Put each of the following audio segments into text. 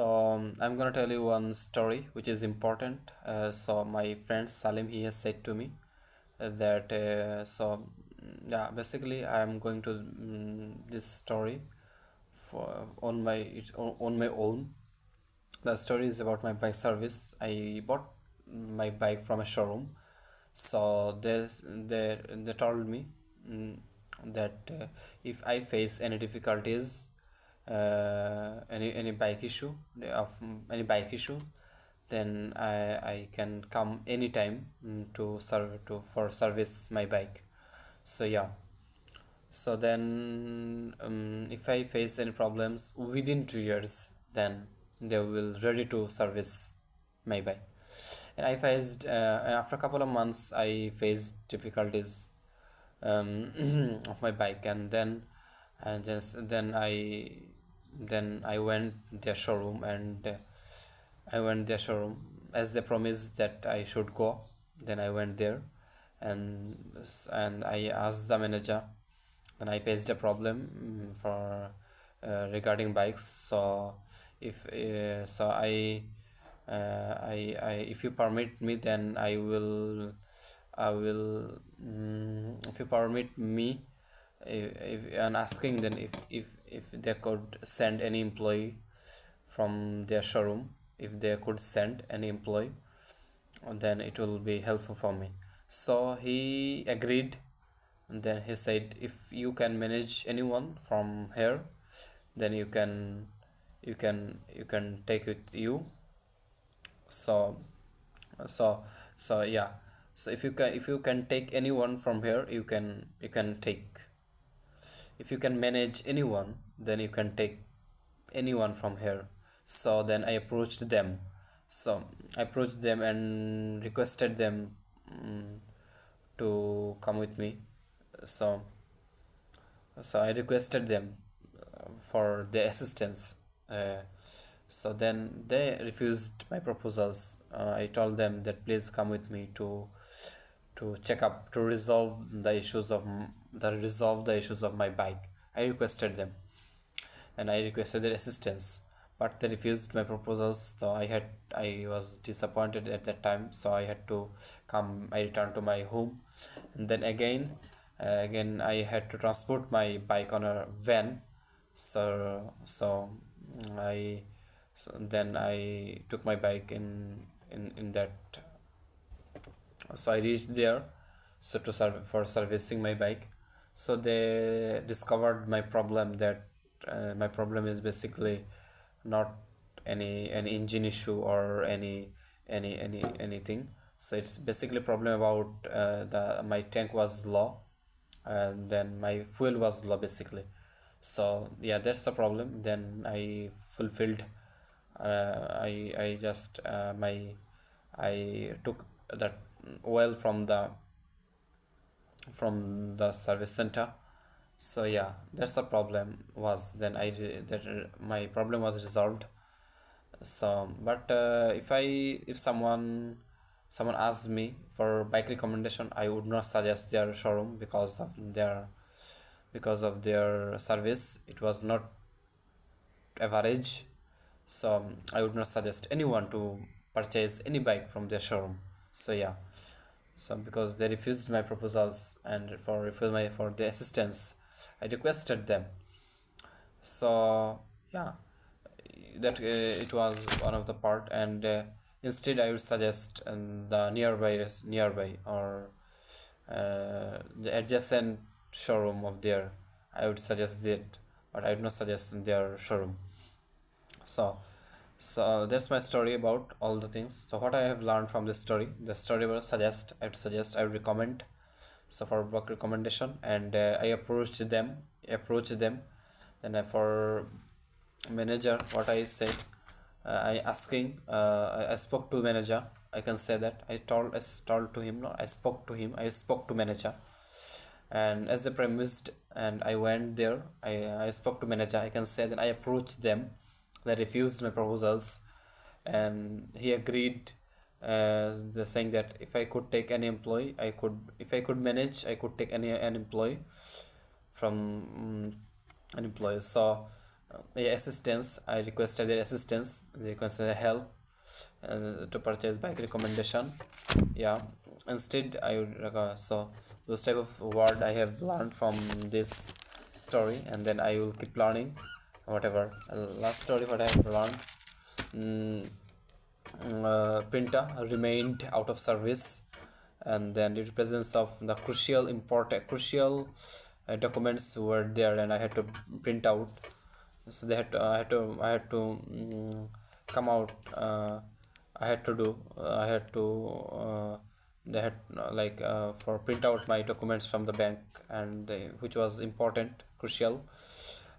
I'm gonna tell you one story which is important. So my friend Salim, he has said to me that yeah, basically I'm going to this story for on my own. The story is about my bike service. I bought my bike from a showroom. So they told me mm, that if I face any difficulties, any bike issue of any bike issue, then I can come anytime to serve to for service my bike. So yeah, so then if I face any problems within 2 years, then they will ready to service my bike. And I faced after a couple of months I faced difficulties of my bike, and then I went their showroom, and I went their showroom as they promised that I should go. Then I went there, and I asked the manager, and I faced a problem for regarding bikes. So if so I if you permit me, then I will if you permit me, if and asking then if they could send any employee from their showroom, if they could send any employee, then it will be helpful for me. So he agreed, and then he said, if you can manage anyone from here, then you can take with you. So so so yeah, so if you can take anyone from here, you can take. If you can manage anyone, then you can take anyone from here. So then I approached them. So I approached them and requested them to come with me. So so I requested them for their assistance. uh, so then they refused my proposals. I told them that please come with me to check up, to resolve the issues of my bike. I requested them, and I requested their assistance, but they refused my proposals. So I was disappointed at that time. So I had to come. I returned to my home, and then again I had to transport my bike on a van. So I then I took my bike in that. So I reached there, so to serve for servicing my bike. So they discovered my problem, that my problem is basically not any engine issue or anything. So it's basically problem about the my tank was low, and then my fuel was low basically. So yeah, that's the problem. Then I fulfilled, I just my I took that oil from the service center. So yeah, that's the problem was. Then my problem was resolved. So but if someone asks me for bike recommendation, I would not suggest their showroom because of their service. It was not average. So I would not suggest anyone to purchase any bike from their showroom. So yeah, so because they refused my proposals, and for the assistance I requested them. So yeah, that it was one of the part. And instead I would suggest the nearby or the adjacent showroom of their. I would suggest that, but I would not suggest their showroom. So so that's my story about all the things. So what I have learned from this story, the story will suggest I would suggest, I would recommend. So for work recommendation, and I approached them. Then for manager, what I said, I spoke to manager. I can say that I told to him, no, I spoke to manager, and as they promised, and I went there. I spoke to manager, I can say that I approached them. They refused my proposals, and he agreed, the saying that if I could take any employee, if I could manage, I could take an employee from an employee. So assistance. I requested their assistance. They requested their help to purchase bike recommendation. Yeah. Instead, I would so those type of word I have learned from this story, and then I will keep learning whatever. Last story what I have learned. Mm, Printer remained out of service, and then the presence of the crucial documents were there, and I had to print out. So they had to, I had to come out. I had to do I had to They had for print out my documents from the bank, and which was important, crucial.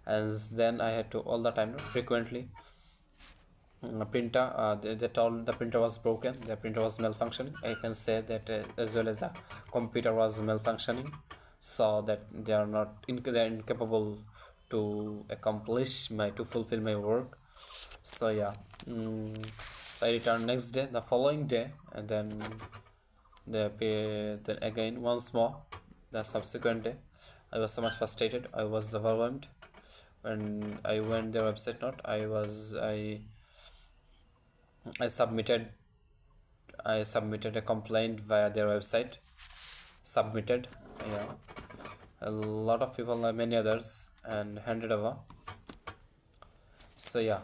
And then I had to all the time, frequently, printer they told the printer was broken, the printer was malfunctioning. I can say that, as well as the computer was malfunctioning, so that they are not they're incapable to accomplish my to fulfill my work. So yeah. I returned next day, the following day, and then then again once more, the subsequent day. I was so much frustrated, I was overwhelmed. When I went their website, not I submitted I submitted a complaint via their website. Submitted, yeah, a lot of people, many others, and handed over. So yeah,